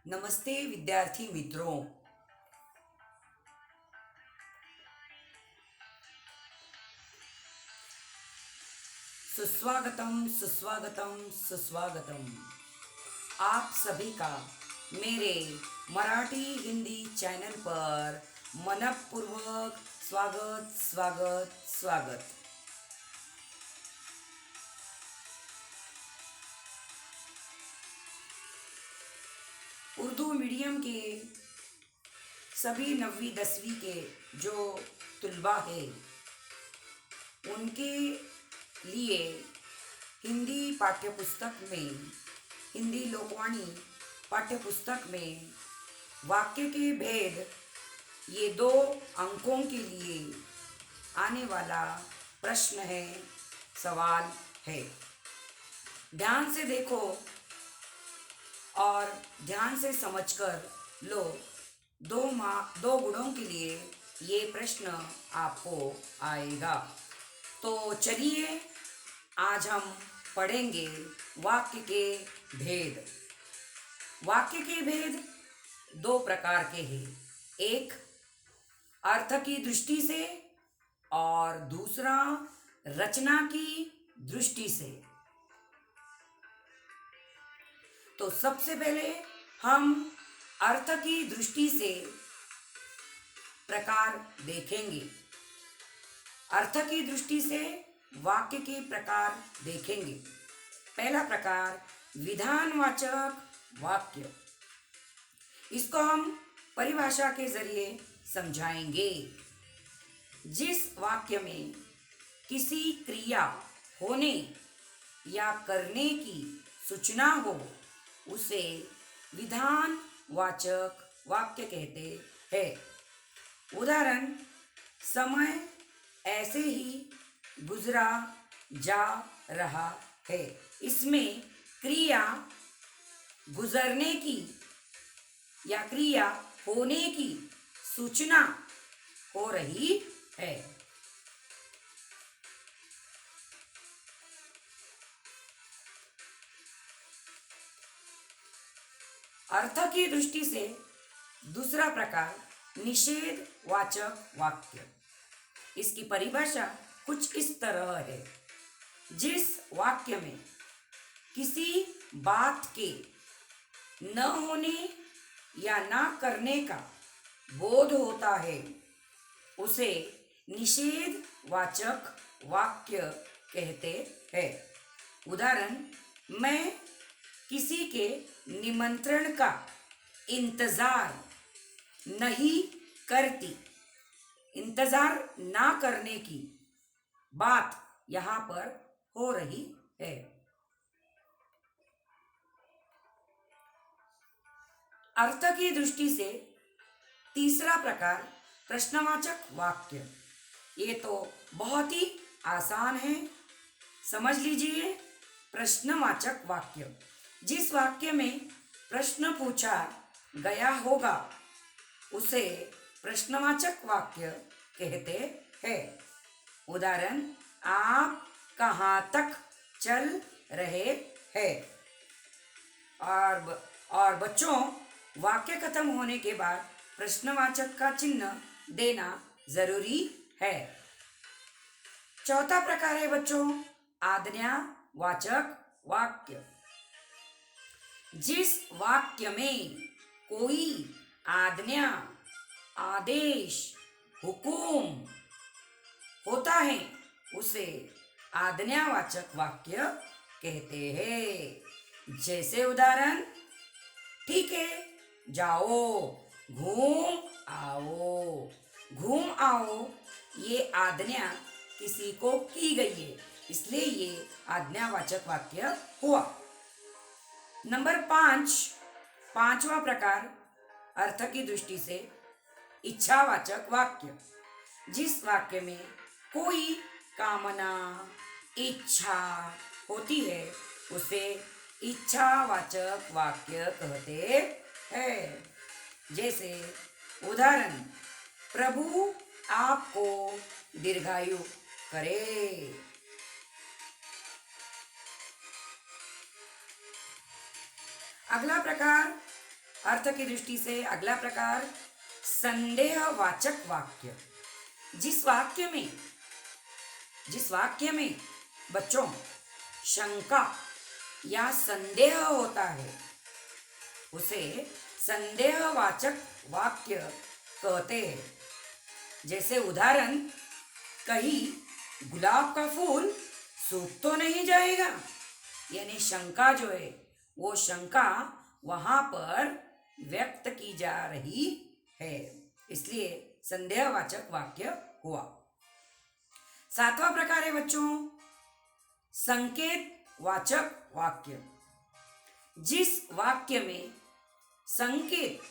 नमस्ते विद्यार्थी मित्रों। सुस्वागतम सुस्वागतम सुस्वागतम आप सभी का मेरे मराठी हिंदी चैनल पर मनपूर्वक स्वागत स्वागत स्वागत। उर्दू मीडियम के सभी 9वीं 10वीं के जो तुलबा है उनके लिए हिंदी पाठ्यपुस्तक में, हिंदी लोकवाणी पाठ्यपुस्तक में वाक्य के भेद, ये 2 अंकों के लिए आने वाला प्रश्न है, सवाल है। ध्यान से देखो और ध्यान से समझकर लो। 2 गुणों के लिए ये प्रश्न आपको आएगा। तो चलिए आज हम पढ़ेंगे वाक्य के भेद। वाक्य के भेद 2 प्रकार के हैं, एक अर्थ की दृष्टि से और दूसरा रचना की दृष्टि से। तो सबसे पहले हम अर्थ की दृष्टि से प्रकार देखेंगे। अर्थ की दृष्टि से वाक्य के प्रकार देखेंगे। पहला प्रकार विधानवाचक वाक्य। इसको हम परिभाषा के जरिए समझाएंगे। जिस वाक्य में किसी क्रिया होने या करने की सूचना हो उसे विधानवाचक वाक्य कहते हैं। उदाहरण, समय ऐसे ही गुजरा जा रहा है। इसमें क्रिया गुजरने की या क्रिया होने की सूचना हो रही है। अर्थ की दृष्टि से दूसरा प्रकार निषेधवाचक वाक्य। इसकी परिभाषा कुछ इस तरह है। जिस वाक्य में किसी बात के न होने या ना करने का बोध होता है उसे निषेधवाचक वाक्य कहते हैं। उदाहरण, मैं किसी के निमंत्रण का इंतजार नहीं करती। इंतजार ना करने की बात यहाँ पर हो रही है। अर्थ की दृष्टि से तीसरा प्रकार प्रश्नवाचक वाक्य। ये तो बहुत ही आसान है, समझ लीजिए। प्रश्नवाचक वाक्य, जिस वाक्य में प्रश्न पूछा गया होगा उसे प्रश्नवाचक वाक्य कहते हैं। उदाहरण, आप कहाँ तक चल रहे हैं। और बच्चों, वाक्य खत्म होने के बाद प्रश्नवाचक का चिन्ह देना जरूरी है। चौथा प्रकार है बच्चों आज्ञावाचक वाक्य। जिस वाक्य में कोई आज्ञा, आदेश, हुकुम होता है उसे आज्ञावाचक वाक्य कहते हैं। जैसे उदाहरण, ठीक है जाओ, घूम आओ। घूम आओ ये आज्ञा किसी को की गई है, इसलिए ये आज्ञावाचक वाक्य हुआ। नंबर 5, पांचवा प्रकार अर्थ की दृष्टि से इच्छावाचक वाक्य। जिस वाक्य में कोई कामना, इच्छा होती है उसे इच्छावाचक वाक्य कहते हैं। जैसे उदाहरण, प्रभु आपको दीर्घायु करे। अगला प्रकार अर्थ की दृष्टि से अगला प्रकार संदेहवाचक वाक्य। जिस वाक्य में बच्चों शंका या संदेह होता है उसे संदेहवाचक वाक्य कहते हैं। जैसे उदाहरण, कहीं गुलाब का फूल सूख तो नहीं जाएगा, यानी शंका जो है वो शंका वहां पर व्यक्त की जा रही है, इसलिए संदेहवाचक वाक्य हुआ। सातवां प्रकार है बच्चों संकेतवाचक वाक्य। जिस वाक्य में संकेत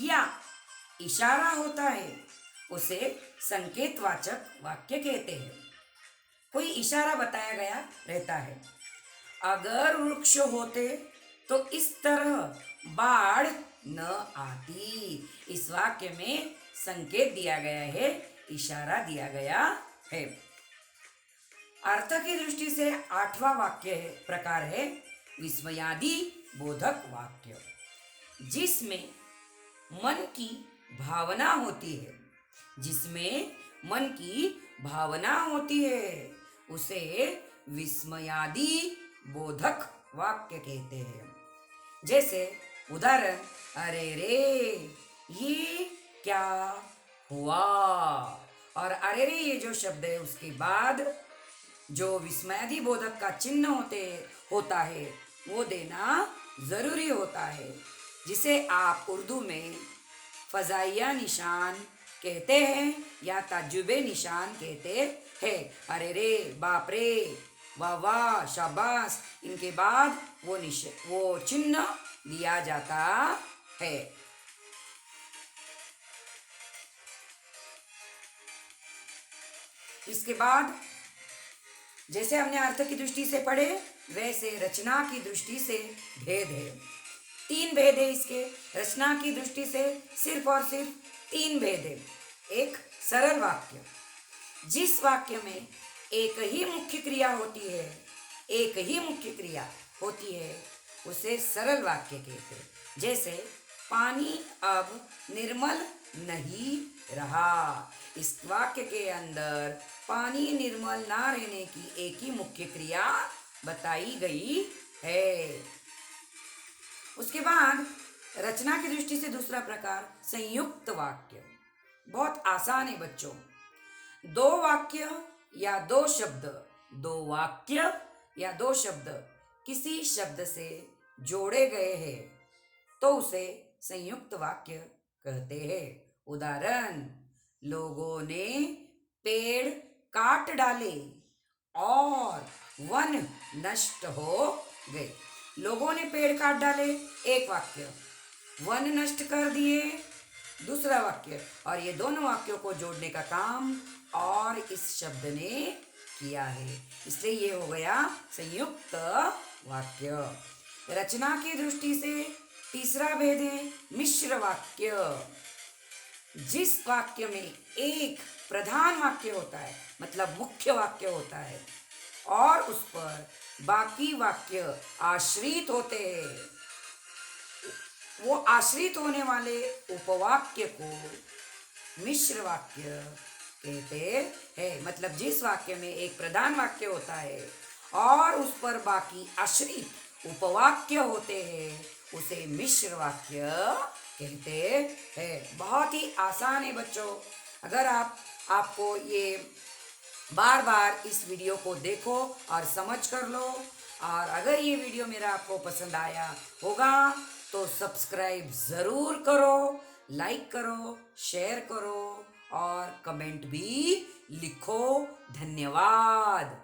या इशारा होता है उसे संकेतवाचक वाक्य कहते हैं। कोई इशारा बताया गया रहता है, अगर वृक्ष होते तो इस तरह बाढ़ न आती। इस वाक्य में संकेत दिया गया है, इशारा दिया गया है। अर्थ की दृष्टि से आठवां वाक्य प्रकार है विस्मयादि बोधक वाक्य। जिसमें मन की भावना होती है, जिसमें मन की भावना होती है उसे विस्मयादि बोधक वाक्य कहते हैं। जैसे उदाहरण, अरे रे ये क्या हुआ, और अरे रे ये जो शब्द है उसके बाद जो विस्मयादि बोधक का चिन्ह होता है वो देना जरूरी होता है, जिसे आप उर्दू में फजाइया निशान कहते हैं या ताज्जुबे निशान कहते हैं। अरे रे, बाप रे, वाह वाह, शाबाश, इनके बाद वो चिन्ह दिया जाता है। इसके बाद जैसे हमने अर्थ की दृष्टि से पढ़े वैसे रचना की दृष्टि से भेद है। 3 भेद है इसके। रचना की दृष्टि से सिर्फ और सिर्फ 3 भेद है। एक सरल वाक्य, जिस वाक्य में एक ही मुख्य क्रिया होती है उसे सरल वाक्य कहते हैं। जैसे पानी अब निर्मल नहीं रहा। इस वाक्य के अंदर पानी निर्मल ना रहने की एक ही मुख्य क्रिया बताई गई है। उसके बाद रचना की दृष्टि से दूसरा प्रकार संयुक्त वाक्य। बहुत आसान है बच्चों। 2 वाक्य या 2 शब्द किसी शब्द से जोड़े गए हैं तो उसे संयुक्त वाक्य कहते हैं। उदाहरण, लोगों ने पेड़ काट डाले और वन नष्ट हो गए। लोगों ने पेड़ काट डाले एक वाक्य, वन नष्ट कर दिए दूसरा वाक्य, और ये दोनों वाक्यों को जोड़ने का काम और इस शब्द ने किया है, इसलिए ये हो गया संयुक्त वाक्य। रचना की दृष्टि से तीसरा भेद है मिश्र वाक्य। जिस वाक्य में एक प्रधान वाक्य होता है, मतलब मुख्य वाक्य होता है, और उस पर बाकी वाक्य आश्रित होते हैं, वो आश्रित होने वाले उपवाक्य को मिश्र वाक्य कहते हैं। मतलब जिस वाक्य में एक प्रधान वाक्य होता है और उस पर बाकी आश्रित उपवाक्य होते हैं उसे मिश्र वाक्य कहते हैं। बहुत ही आसान है बच्चों। अगर आपको ये बार बार इस वीडियो को देखो और समझ कर लो, और अगर ये वीडियो मेरा आपको पसंद आया होगा तो सब्सक्राइब ज़रूर करो, लाइक करो, शेयर करो और कमेंट भी लिखो। धन्यवाद।